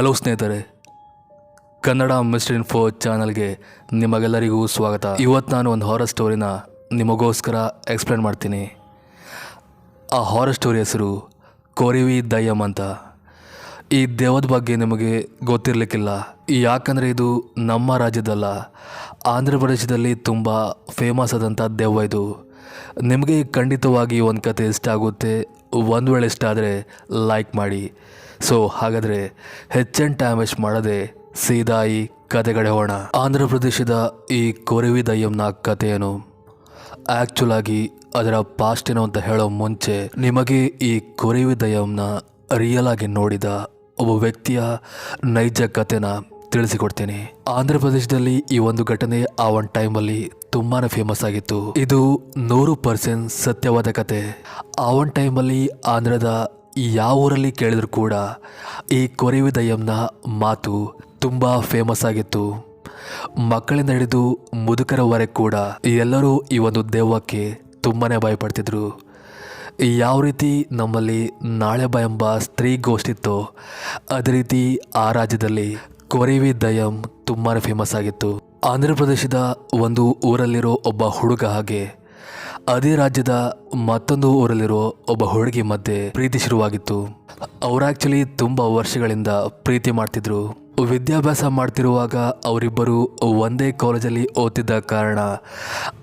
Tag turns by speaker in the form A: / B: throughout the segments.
A: Hello ಸ್ನೇಹಿತರೆ, Kannada mister info ಚಾನಲ್ಗೆ ನಿಮಗೆಲ್ಲರಿಗೂ ಸ್ವಾಗತ. ಇವತ್ತು ನಾನು ಒಂದು ಹಾರರ್ ಸ್ಟೋರಿನ ನಿಮಗೋಸ್ಕರ ಎಕ್ಸ್ಪ್ಲೇನ್ ಮಾಡ್ತೀನಿ. ಆ ಹಾರರ್ ಸ್ಟೋರಿ ಹೆಸರು ಕೊರಿವಿ ದಯ್ಯಂ ಅಂತ. ಈ ದೆವ್ವದ ಬಗ್ಗೆ ನಿಮಗೆ ಗೊತ್ತಿರಲಿಕ್ಕಿಲ್ಲ, ಯಾಕಂದರೆ ಇದು ನಮ್ಮ ರಾಜ್ಯದಲ್ಲ, ಆಂಧ್ರ ಪ್ರದೇಶದಲ್ಲಿ ತುಂಬ ಫೇಮಸ್ ಆದಂಥ ದೆವ್ವ ಇದು. ನಿಮಗೆ ಖಂಡಿತವಾಗಿ ಒಂದು ಕತೆ ಇಷ್ಟ ಆಗುತ್ತೆ. ಒಂದು ವೇಳೆ ಇಷ್ಟ ಆದರೆ ಲೈಕ್ ಮಾಡಿ. ಸೊ ಹಾಗಾದರೆ ಹೆಚ್ಚಿನ ಟೈಮ್ ವೇಸ್ಟ್ ಮಾಡದೆ ಸೀದಾ ಈ ಕತೆಗಡೆ ಹೋಗೋಣ. ಆಂಧ್ರ ಪ್ರದೇಶದ ಈ ಕೊರಿವಿ ದಯ್ಯಂನ ಕಥೆಯನ್ನು ಆ್ಯಕ್ಚುಲ್ ಆಗಿ ಅದರ ಪಾಸ್ಟ್ ಏನು ಅಂತ ಹೇಳೋ ಮುಂಚೆ ನಿಮಗೆ ಈ ಕೊರಿವಿ ದಯ್ಯಂನ ರಿಯಲ್ ಆಗಿ ನೋಡಿದ ಒಬ್ಬ ವ್ಯಕ್ತಿಯ ನೈಜ ಕಥೆನ ತಿಳಿಸಿಕೊಡ್ತೀನಿ. ಆಂಧ್ರ ಪ್ರದೇಶದಲ್ಲಿ ಈ ಒಂದು ಘಟನೆ ಆ ಒಂದು ಟೈಮಲ್ಲಿ ತುಂಬಾನೇ ಫೇಮಸ್ ಆಗಿತ್ತು. ಇದು 100% ಸತ್ಯವಾದ ಕತೆ. ಆ ಒಂದು ಟೈಮಲ್ಲಿ ಆಂಧ್ರದ ಯಾವ ಊರಲ್ಲಿ ಕೇಳಿದ್ರು ಕೂಡ ಈ ಕೊರಿವಿ ದಯ್ಯಂನ ಮಾತು ತುಂಬ ಫೇಮಸ್ ಆಗಿತ್ತು. ಮಕ್ಕಳಿಂದ ಹಿಡಿದು ಮುದುಕರವರೆಗೆ ಕೂಡ ಎಲ್ಲರೂ ಈ ಒಂದು ದೆವ್ವಕ್ಕೆ ತುಂಬಾ ಭಯಪಡ್ತಿದ್ರು. ಯಾವ ರೀತಿ ನಮ್ಮಲ್ಲಿ ನಾಳೆ ಬಾ ಎಂಬ ಸ್ತ್ರೀ ಗೋಷ್ಠಿತ್ತೋ ಅದೇ ರೀತಿ ಆ ರಾಜ್ಯದಲ್ಲಿ ಕೊರಿವಿ ದಯ್ಯಂ ತುಂಬಾ ಫೇಮಸ್ ಆಗಿತ್ತು. ಆಂಧ್ರ ಪ್ರದೇಶದ ಒಂದು ಊರಲ್ಲಿರೋ ಒಬ್ಬ ಹುಡುಗ ಹಾಗೆ ಅದೇ ರಾಜ್ಯದ ಮತ್ತೊಂದು ಊರಲ್ಲಿರೋ ಒಬ್ಬ ಹುಡುಗಿ ಮಧ್ಯೆ ಪ್ರೀತಿ ಶುರುವಾಗಿತ್ತು. ಅವ್ರು ಆ್ಯಕ್ಚುಲಿ ತುಂಬ ವರ್ಷಗಳಿಂದ ಪ್ರೀತಿ ಮಾಡ್ತಿದ್ರು. ವಿದ್ಯಾಭ್ಯಾಸ ಮಾಡ್ತಿರುವಾಗ ಅವರಿಬ್ಬರು ಒಂದೇ ಕಾಲೇಜಲ್ಲಿ ಓದ್ತಿದ್ದ ಕಾರಣ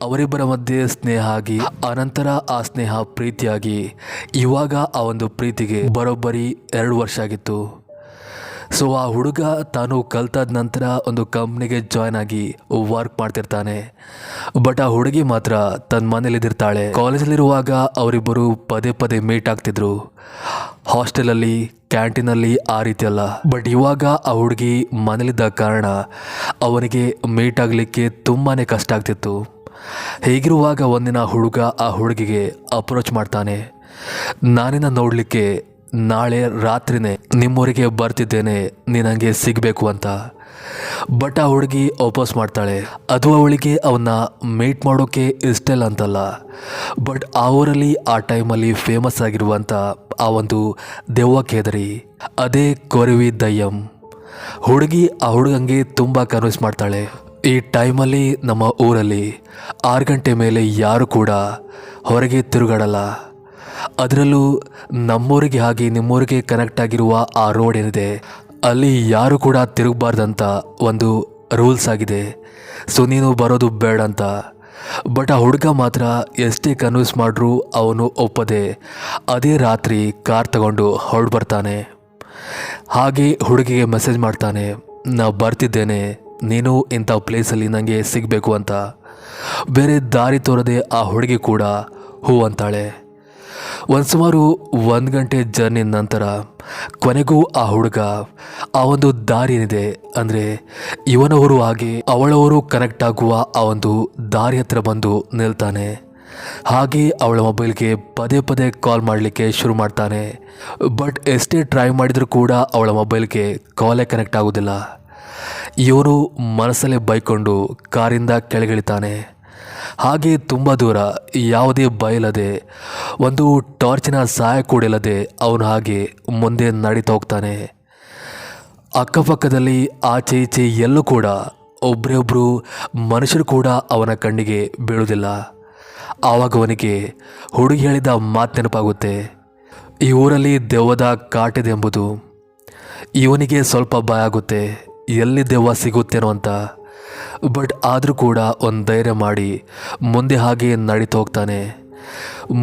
A: ಅವರಿಬ್ಬರ ಮಧ್ಯೆ ಸ್ನೇಹ ಆಗಿ ಅನಂತರ ಆ ಸ್ನೇಹ ಪ್ರೀತಿಯಾಗಿ ಇವಾಗ ಆ ಒಂದು ಪ್ರೀತಿಗೆ ಬರೋಬ್ಬರಿ 2 ವರ್ಷ ಆಗಿತ್ತು. ಸೊ ಆ ಹುಡುಗ ತಾನು ಕಲ್ತಾದ ನಂತರ ಒಂದು ಕಂಪ್ನಿಗೆ ಜಾಯ್ನ್ ಆಗಿ ವರ್ಕ್ ಮಾಡ್ತಿರ್ತಾನೆ. ಬಟ್ ಆ ಹುಡುಗಿ ಮಾತ್ರ ತನ್ನ ಮನೇಲಿದ್ದಿರ್ತಾಳೆ. ಕಾಲೇಜಲ್ಲಿರುವಾಗ ಅವರಿಬ್ಬರು ಪದೇ ಪದೇ ಮೀಟ್ ಆಗ್ತಿದ್ರು, ಹಾಸ್ಟೆಲಲ್ಲಿ, ಕ್ಯಾಂಟೀನಲ್ಲಿ, ಆ ರೀತಿ ಅಲ್ಲ. ಬಟ್ ಇವಾಗ ಆ ಹುಡುಗಿ ಮನೇಲಿದ್ದ ಕಾರಣ ಅವನಿಗೆ ಮೀಟ್ ಆಗಲಿಕ್ಕೆ ತುಂಬಾ ಕಷ್ಟ ಆಗ್ತಿತ್ತು. ಹೀಗಿರುವಾಗ ಒಂದಿನ ಹುಡುಗ ಆ ಹುಡುಗಿಗೆ ಅಪ್ರೋಚ್ ಮಾಡ್ತಾನೆ, ನಾನಿನ್ನ ನೋಡಲಿಕ್ಕೆ ನಾಳೆ ರಾತ್ರಿನೇ ನಿಮ್ಮೂರಿಗೆ ಬರ್ತಿದ್ದೇನೆ, ನೀನಂಗೆ ಸಿಗಬೇಕು ಅಂತ. ಬಟ್ ಆ ಹುಡುಗಿ ಅಪೋಸ್ ಮಾಡ್ತಾಳೆ. ಅದು ಅವಳಿಗೆ ಅವನ್ನ ಮೀಟ್ ಮಾಡೋಕ್ಕೆ ಇಷ್ಟ ಇಲ್ಲ ಅಂತಲ್ಲ, ಬಟ್ ಆ ಊರಲ್ಲಿ ಆ ಟೈಮಲ್ಲಿ ಫೇಮಸ್ ಆಗಿರುವಂಥ ಆ ಒಂದು ದೆವ್ವಕ್ಕೆ ಹೆದರಿ, ಅದೇ ಕೊರಿವಿ ದಯ್ಯಂ. ಹುಡುಗಿ ಆ ಹುಡುಗಂಗೆ ತುಂಬ ಕನ್ವಿನ್ಸ್ ಮಾಡ್ತಾಳೆ. ಈ ಟೈಮಲ್ಲಿ ನಮ್ಮ ಊರಲ್ಲಿ 6 ಗಂಟೆ ಮೇಲೆ ಯಾರು ಕೂಡ ಹೊರಗೆ ತಿರುಗಾಡಲ್ಲ. ಅದರಲ್ಲೂ ನಮ್ಮೂರಿಗೆ ಹಾಗೆ ನಿಮ್ಮೂರಿಗೆ ಕನೆಕ್ಟ್ ಆಗಿರುವ ಆ ರೋಡ್ ಏನಿದೆ ಅಲ್ಲಿ ಯಾರು ಕೂಡ ತಿರುಗಬಾರ್ದಂತ ಒಂದು ರೂಲ್ಸ್ ಆಗಿದೆ. ಸೊ ನೀನು ಬರೋದು ಬೇಡ ಅಂತ. ಬಟ್ ಆ ಹುಡುಗ ಮಾತ್ರ ಎಷ್ಟೇ ಕನ್ವಿನ್ಸ್ ಮಾಡ್ರೂ ಅವನು ಒಪ್ಪದೆ ಅದೇ ರಾತ್ರಿ ಕಾರ್ ತಗೊಂಡು ಹೊರಡು ಬರ್ತಾನೆ. ಹಾಗೆ ಹುಡುಗಿಗೆ ಮೆಸೇಜ್ ಮಾಡ್ತಾನೆ, ನಾ ಬರ್ತಿದ್ದೇನೆ, ನೀನು ಇಂಥ ಪ್ಲೇಸಲ್ಲಿ ನನಗೆ ಸಿಗಬೇಕು ಅಂತ. ಬೇರೆ ದಾರಿ ತೋರದೆ ಆ ಹುಡುಗಿ ಕೂಡ ಹೂ ಅಂತಾಳೆ. ಒಂದು ಸುಮಾರು 1 ಗಂಟೆ ಜರ್ನಿ ನಂತರ ಕೊನೆಗೂ ಆ ಹುಡುಗ ಆ ಒಂದು ದಾರಿ ಏನಿದೆ ಅಂದರೆ ಇವನವರು ಹಾಗೆ ಅವಳವರು ಕನೆಕ್ಟ್ ಆಗುವ ಆ ಒಂದು ದಾರಿ ಹತ್ರ ಬಂದು ನಿಲ್ತಾನೆ. ಹಾಗೆ ಅವಳ ಮೊಬೈಲ್ಗೆ ಪದೇ ಪದೇ ಕಾಲ್ ಮಾಡಲಿಕ್ಕೆ ಶುರು ಮಾಡ್ತಾನೆ. ಬಟ್ ಎಷ್ಟೇ ಟ್ರೈ ಮಾಡಿದರೂ ಕೂಡ ಅವಳ ಮೊಬೈಲ್ಗೆ ಕಾಲೇ ಕನೆಕ್ಟ್ ಆಗೋದಿಲ್ಲ. ಇವನು ಮನಸ್ಸಲ್ಲೇ ಬೈಕೊಂಡು ಕಾರಿಂದ ಕೆಳಗಿಳಿತಾನೆ. ಹಾಗೆ ತುಂಬ ದೂರ ಯಾವುದೇ ಬಯಲದೆ ಒಂದು ಟಾರ್ಚಿನ ಸಹಾಯ ಕೂಡ ಇಲ್ಲದೆ ಅವನು ಹಾಗೆ ಮುಂದೆ ನಡೀತಾ ಹೋಗ್ತಾನೆ. ಅಕ್ಕಪಕ್ಕದಲ್ಲಿ ಆಚೆ ಈಚೆ ಎಲ್ಲೂ ಕೂಡ ಒಬ್ಬರೊಬ್ಬರು ಮನುಷ್ಯರು ಕೂಡ ಅವನ ಕಣ್ಣಿಗೆ ಬೀಳುವುದಿಲ್ಲ. ಆವಾಗ ಅವನಿಗೆ ಹುಡುಗಿ ಹೇಳಿದ ಮಾತು ನೆನಪಾಗುತ್ತೆ, ಈ ಊರಲ್ಲಿ ದೆವ್ವದ ಕಾಟಿದೆ ಎಂಬುದು. ಇವನಿಗೆ ಸ್ವಲ್ಪ ಭಯ ಆಗುತ್ತೆ, ಎಲ್ಲಿ ದೆವ್ವ ಸಿಗುತ್ತೇನೋ ಅಂತ. ಬಟ್ ಆದರೂ ಕೂಡ ಒಂದು ಧೈರ್ಯ ಮಾಡಿ ಮುಂದೆ ಹಾಗೆ ನಡೀತಾ ಹೋಗ್ತಾನೆ.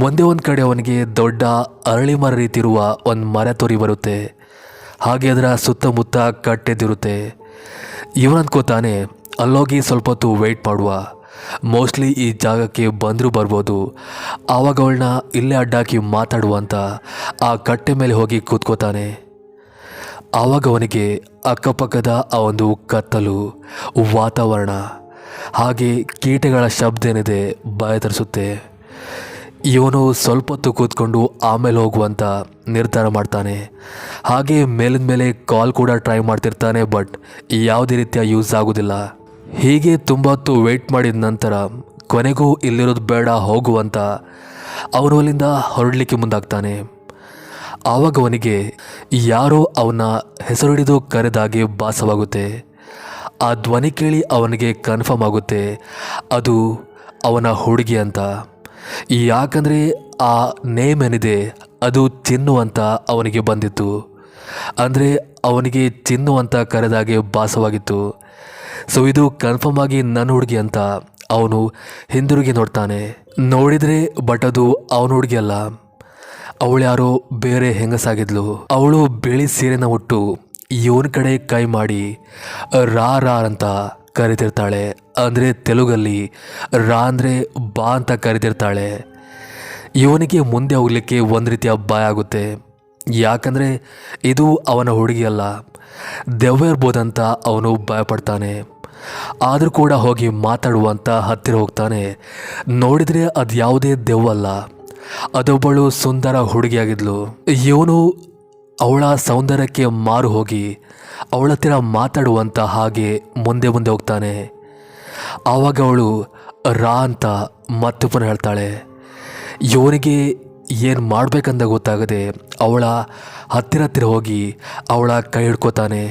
A: ಮುಂದೆ ಒಂದು ಕಡೆ ಅವನಿಗೆ ದೊಡ್ಡ ಅರಳಿ ಮರ ರೀತಿ ಇರುವ ಒಂದು ಮರ ತೋರಿ ಬರುತ್ತೆ. ಹಾಗೆ ಅದರ ಸುತ್ತಮುತ್ತ ಕಟ್ಟೆದಿರುತ್ತೆ. ಇವನು ಅಂದ್ಕೋತಾನೆ, ಅಲ್ಲೋಗಿ ಸ್ವಲ್ಪ ಹೊತ್ತು ವೆಯ್ಟ್ ಮಾಡುವ, ಮೋಸ್ಟ್ಲಿ ಈ ಜಾಗಕ್ಕೆ ಬಂದರೂ ಬರ್ಬೋದು, ಆವಾಗ ಅವಳನ್ನ ಇಲ್ಲೇ ಅಡ್ಡಾಕಿ ಮಾತಾಡುವ ಅಂತ ಆ ಕಟ್ಟೆ ಮೇಲೆ ಹೋಗಿ ಕೂತ್ಕೋತಾನೆ. ಆವಾಗ ಅವನಿಗೆ ಅಕ್ಕಪಕ್ಕದ ಆ ಒಂದು ಕತ್ತಲು, ವಾತಾವರಣ ಹಾಗೆ ಕೀಟಗಳ ಶಬ್ದ ಏನಿದೆ ಭಯ ತರಿಸುತ್ತೆ. ಇವನು ಸ್ವಲ್ಪ ಹೊತ್ತು ಕೂತ್ಕೊಂಡು ಆಮೇಲೆ ಹೋಗುವಂತ ನಿರ್ಧಾರ ಮಾಡ್ತಾನೆ. ಹಾಗೆ ಮೇಲಿನ ಮೇಲೆ ಕಾಲ್ ಕೂಡ ಟ್ರೈ ಮಾಡ್ತಿರ್ತಾನೆ, ಬಟ್ ಯಾವುದೇ ರೀತಿಯ ಯೂಸ್ ಆಗೋದಿಲ್ಲ. ಹೀಗೆ ತುಂಬ ಹೊತ್ತು ವೆಯ್ಟ್ ಮಾಡಿದ ನಂತರ ಕೊನೆಗೂ ಇಲ್ಲಿರೋದು ಬೇಡ ಹೋಗುವಂತ ಅವನು ಅಲ್ಲಿಂದ ಹೊರಡಲಿಕ್ಕೆ ಮುಂದಾಗ್ತಾನೆ. ಆವಾಗ ಅವನಿಗೆ ಯಾರೋ ಅವನ ಹೆಸರು ಹಿಡಿದು ಕರೆದಾಗೆ ಭಾಸವಾಗುತ್ತೆ. ಆ ಧ್ವನಿ ಕೇಳಿ ಅವನಿಗೆ ಕನ್ಫರ್ಮ್ ಆಗುತ್ತೆ ಅದು ಅವನ ಹುಡುಗಿ ಅಂತ. ಯಾಕಂದರೆ ಆ ನೇಮ್ ಏನಿದೆ ಅದು ಚಿನ್ನು ಅಂತ ಅವನಿಗೆ ಬಂದಿತ್ತು. ಅಂದರೆ ಅವನಿಗೆ ಚಿನ್ನು ಅಂತ ಕರೆದಾಗೆ ಭಾಸವಾಗಿತ್ತು. ಸೊ ಇದು ಕನ್ಫರ್ಮ್ ಆಗಿ ನನ್ನ ಹುಡುಗಿ ಅಂತ ಅವನು ಹಿಂದಿರುಗಿ ನೋಡ್ತಾನೆ. ನೋಡಿದರೆ ಬಟ್ ಅದು ಅವನ ಹುಡುಗಿ ಅಲ್ಲ, ಅವಳು ಯಾರೋ ಬೇರೆ ಹೆಂಗಸಾಗಿದ್ಲು. ಅವಳು ಬಿಳಿ ಸೀರೆನ ಉಟ್ಟು ಇವನ ಕಡೆ ಕೈ ಮಾಡಿ ರಾ ರಾ ಅಂತ ಕರಿತಿರ್ತಾಳೆ. ಅಂದರೆ ತೆಲುಗಲ್ಲಿ ರಾ ಅಂದರೆ ಬಾ ಅಂತ ಕರಿತಿರ್ತಾಳೆ. ಇವನಿಗೆ ಮುಂದೆ ಹೋಗ್ಲಿಕ್ಕೆ ಒಂದು ರೀತಿಯ ಭಯ ಆಗುತ್ತೆ. ಯಾಕಂದರೆ ಇದು ಅವನ ಹುಡುಗಿ ಅಲ್ಲ, ದೆವ್ವ ಇರ್ಬೋದಂತ ಅವನು ಭಯಪಡ್ತಾನೆ. ಆದರೂ ಕೂಡ ಹೋಗಿ ಮಾತಾಡುವಂತ ಹತ್ತಿರ ಹೋಗ್ತಾನೆ. ನೋಡಿದರೆ ಅದು ಯಾವುದೇ ದೆವ್ವ ಅಲ್ಲ, ಅದೊಬ್ಬಳು ಸುಂದರ ಹುಡುಗಿಯಾಗಿದ್ಲು. ಇವನು ಅವಳ ಸೌಂದರ್ಯಕ್ಕೆ ಮಾರು ಹೋಗಿ ಅವಳ ಹತ್ತಿರ ಮಾತಾಡುವಂತ ಹಾಗೆ ಮುಂದೆ ಮುಂದೆ ಹೋಗ್ತಾನೆ. ಆವಾಗ ಅವಳು ರಾ ಅಂತ ಮತ್ತೆ ಪುನಃ ಹೇಳ್ತಾಳೆ. ಇವನಿಗೆ ಏನು ಮಾಡಬೇಕಂತ ಗೊತ್ತಾಗದೆ ಅವಳ ಹತ್ತಿರ ಹೋಗಿ ಅವಳ ಕೈ ಹಿಡ್ಕೋತಾನೆ.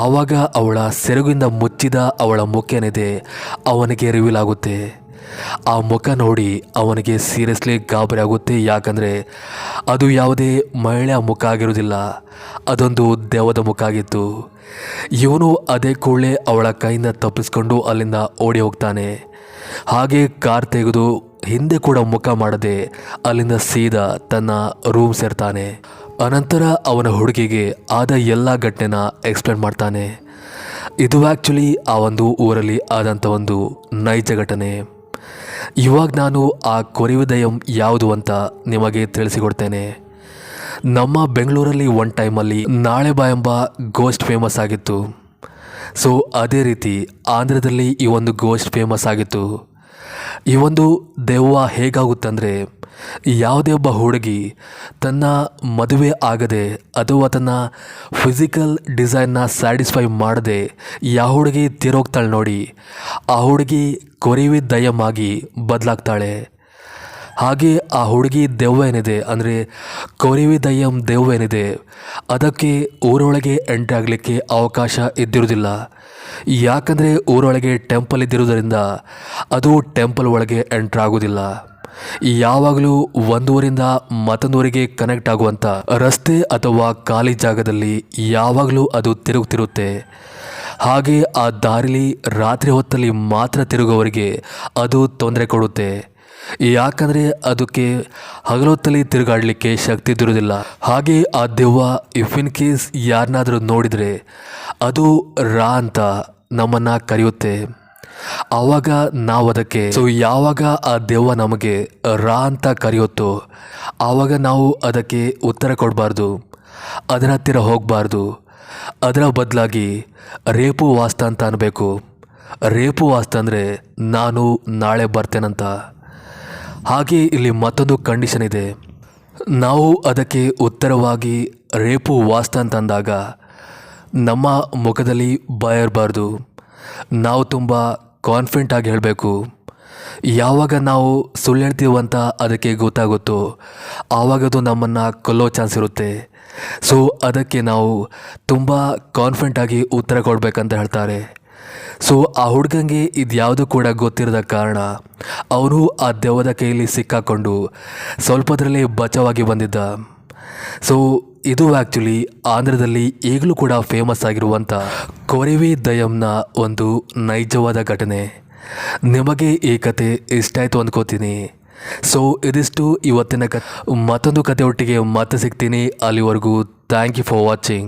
A: ಆವಾಗ ಅವಳ ಸೆರಗಿಂದ ಮುಚ್ಚಿದ ಅವಳ ಮುಖ ಏನಿದೆ ಅವನಿಗೆ ರಿವೀಲ್ ಆಗುತ್ತೆ. ಆ ಮುಖ ನೋಡಿ ಅವನಿಗೆ ಸೀರಿಯಸ್ಲಿ ಗಾಬರಿ ಆಗುತ್ತೆ. ಯಾಕಂದರೆ ಅದು ಯಾವುದೇ ಮಹಿಳೆಯ ಮುಖ ಆಗಿರೋದಿಲ್ಲ, ಅದೊಂದು ದೆವ್ವದ ಮುಖ ಆಗಿತ್ತು. ಇವನು ಅದೇ ಕೂಡಲೇ ಅವಳ ಕೈಯಿಂದ ತಪ್ಪಿಸ್ಕೊಂಡು ಅಲ್ಲಿಂದ ಓಡಿ ಹೋಗ್ತಾನೆ. ಹಾಗೆ ಕಾರ್ ತೆಗೆದು ಹಿಂದೆ ಕೂಡ ಮುಖ ಮಾಡದೆ ಅಲ್ಲಿಂದ ಸೀದಾ ತನ್ನ ರೂಮ್ ಸೇರ್ತಾನೆ. ಅನಂತರ ಅವನ ಹುಡುಗಿಗೆ ಆದ ಎಲ್ಲ ಘಟನೆನ ಎಕ್ಸ್ಪ್ಲೇನ್ ಮಾಡ್ತಾನೆ. ಇದು ಆ್ಯಕ್ಚುಲಿ ಆ ಒಂದು ಊರಲ್ಲಿ ಆದಂಥ ಒಂದು ನೈಜ ಘಟನೆ. ಇವಾಗ ನಾನು ಆ ಕೊರಿವಿ ದೆಯ್ಯಂ ಯಾವುದು ಅಂತ ನಿಮಗೆ ತಿಳಿಸಿಕೊಡ್ತೇನೆ. ನಮ್ಮ ಬೆಂಗಳೂರಲ್ಲಿ ಒನ್ ಟೈಮಲ್ಲಿ ನಾಳೆ ಬಾ ಎಂಬ ಗೋಸ್ಟ್ ಫೇಮಸ್ ಆಗಿತ್ತು. ಸೊ ಅದೇ ರೀತಿ ಆಂಧ್ರದಲ್ಲಿ ಈ ಒಂದು ಗೋಸ್ಟ್ ಫೇಮಸ್ ಆಗಿತ್ತು. ಈ ಒಂದು ದೆವ್ವ ಹೇಗಾಗುತ್ತಂದರೆ, ಯಾವುದೇ ಒಬ್ಬ ಹುಡುಗಿ ತನ್ನ ಮದುವೆ ಆಗದೆ ಅಥವಾ ತನ್ನ ಫಿಸಿಕಲ್ ಡಿಸೈನ್ನ ಸ್ಯಾಟಿಸ್ಫೈ ಮಾಡದೆ ಯಾವ ಹುಡುಗಿ ತೀರೋಗ್ತಾಳೆ ನೋಡಿ, ಆ ಹುಡುಗಿ ಕೊರಿವಿ ದೆಯ್ಯಂ ಆಗಿ ಬದಲಾಗ್ತಾಳೆ. ಹಾಗೆ ಆ ಹುಡುಗಿ ದೆವ್ವ ಏನಿದೆ ಅಂದರೆ ಕೊರಿವಿ ದೆಯ್ಯಂ ದೆವ್ವ ಏನಿದೆ ಅದಕ್ಕೆ ಊರೊಳಗೆ ಎಂಟ್ರಿ ಆಗಲಿಕ್ಕೆ ಅವಕಾಶ ಇದ್ದಿರೋದಿಲ್ಲ. ಯಾಕಂದರೆ ಊರೊಳಗೆ ಟೆಂಪಲ್ ಇದ್ದಿರೋದರಿಂದ ಅದು ಟೆಂಪಲ್ ಒಳಗೆ ಎಂಟ್ರ್ ಆಗೋದಿಲ್ಲ. ಯಾವಾಗಲೂ ಒಂದು ಊರಿಂದ ಮತ್ತೊಂದು ಊರಿಗೆ ಕನೆಕ್ಟ್ ಆಗುವಂಥ ರಸ್ತೆ ಅಥವಾ ಖಾಲಿ ಜಾಗದಲ್ಲಿ ಯಾವಾಗಲೂ ಅದು ತಿರುಗುತ್ತಿರುತ್ತೆ. ಹಾಗೆ ಆ ದಾರಿಲಿ ರಾತ್ರಿ ಹೊತ್ತಲ್ಲಿ ಮಾತ್ರ ತಿರುಗೋವರಿಗೆ ಅದು ತೊಂದರೆ ಕೊಡುತ್ತೆ. ಯಾಕಂದರೆ ಅದಕ್ಕೆ ಹಗಲೊತ್ತಲ್ಲಿ ತಿರುಗಾಡಲಿಕ್ಕೆ ಶಕ್ತಿ ಇದ್ದಿರೋದಿಲ್ಲ. ಹಾಗೆ ಆ ದೆವ್ವ ಇಫ್ ಇನ್ ಕೇಸ್ ಯಾರನ್ನಾದರೂ ನೋಡಿದರೆ ಅದು ರಾ ಅಂತ ನಮ್ಮನ್ನು ಕರೆಯುತ್ತೆ. ಆವಾಗ ನಾವು ಅದಕ್ಕೆ ಯಾವಾಗ ಆ ದೆವ್ವ ನಮಗೆ ರಾ ಅಂತ ಕರೆಯುತ್ತೋ ಆವಾಗ ನಾವು ಅದಕ್ಕೆ ಉತ್ತರ ಕೊಡಬಾರ್ದು, ಅದರ ಹತ್ತಿರ ಹೋಗಬಾರ್ದು. ಅದರ ಬದಲಾಗಿ ರೇಪು ವಾಸ್ತ ಅಂತ ಅನ್ನಬೇಕು. ರೇಪು ವಾಸ್ತ ಅಂದರೆ ನಾನು ನಾಳೆ ಬರ್ತೇನಂತ. ಹಾಗೆ ಇಲ್ಲಿ ಮತ್ತೊಂದು ಕಂಡೀಷನ್ ಇದೆ. ನಾವು ಅದಕ್ಕೆ ಉತ್ತರವಾಗಿ ರೇಪು ವಾಸ್ತ ಅಂತ ಅಂದಾಗ ನಮ್ಮ ಮುಖದಲ್ಲಿ ಭಯ ಇರಬಾರ್ದು. ನಾವು ತುಂಬ ಕಾನ್ಫಿಡೆಂಟ್ ಆಗಿ ಹೇಳಬೇಕು. ಯಾವಾಗ ನಾವು ಸುಳ್ಳು ಹೇಳ್ತೀವಂತ ಅದಕ್ಕೆ ಗೊತ್ತಾಗುತ್ತೋ ಆವಾಗ ಅದು ನಮ್ಮನ್ನು ಕೊಲ್ಲೋ ಚಾನ್ಸ್ ಇರುತ್ತೆ. ಸೊ ಅದಕ್ಕೆ ನಾವು ತುಂಬ ಕಾನ್ಫಿಡೆಂಟಾಗಿ ಉತ್ತರ ಕೊಡಬೇಕಂತ ಹೇಳ್ತಾರೆ. ಸೊ ಆ ಹುಡುಗಂಗೆ ಇದ್ಯಾವುದು ಕೂಡ ಗೊತ್ತಿರದ ಕಾರಣ ಅವನು ಆ ದೆವ್ವದ ಕೈಯಲ್ಲಿ ಸಿಕ್ಕಾಕೊಂಡು ಸ್ವಲ್ಪದರಲ್ಲೇ ಬಚಾವಾಗಿ ಬಂದಿದ್ದ. ಸೊ ಇದು ಆ್ಯಕ್ಚುಲಿ ಆಂಧ್ರದಲ್ಲಿ ಈಗಲೂ ಕೂಡ ಫೇಮಸ್ ಆಗಿರುವಂಥ ಕೊರಿವಿ ದೆಯ್ಯಂನ ಒಂದು ನೈಜವಾದ ಘಟನೆ. ನಿಮಗೆ ಈ ಕತೆ ಇಷ್ಟ ಆಯಿತು ಅಂದ್ಕೋತೀನಿ. ಸೊ ಇದಿಷ್ಟು ಇವತ್ತಿನ ಮತ್ತೊಂದು ಕತೆ ಒಟ್ಟಿಗೆ ಮತ್ತೆ ಸಿಗ್ತೀನಿ. ಅಲ್ಲಿವರೆಗೂ ಥ್ಯಾಂಕ್ ಯು ಫಾರ್ ವಾಚಿಂಗ್.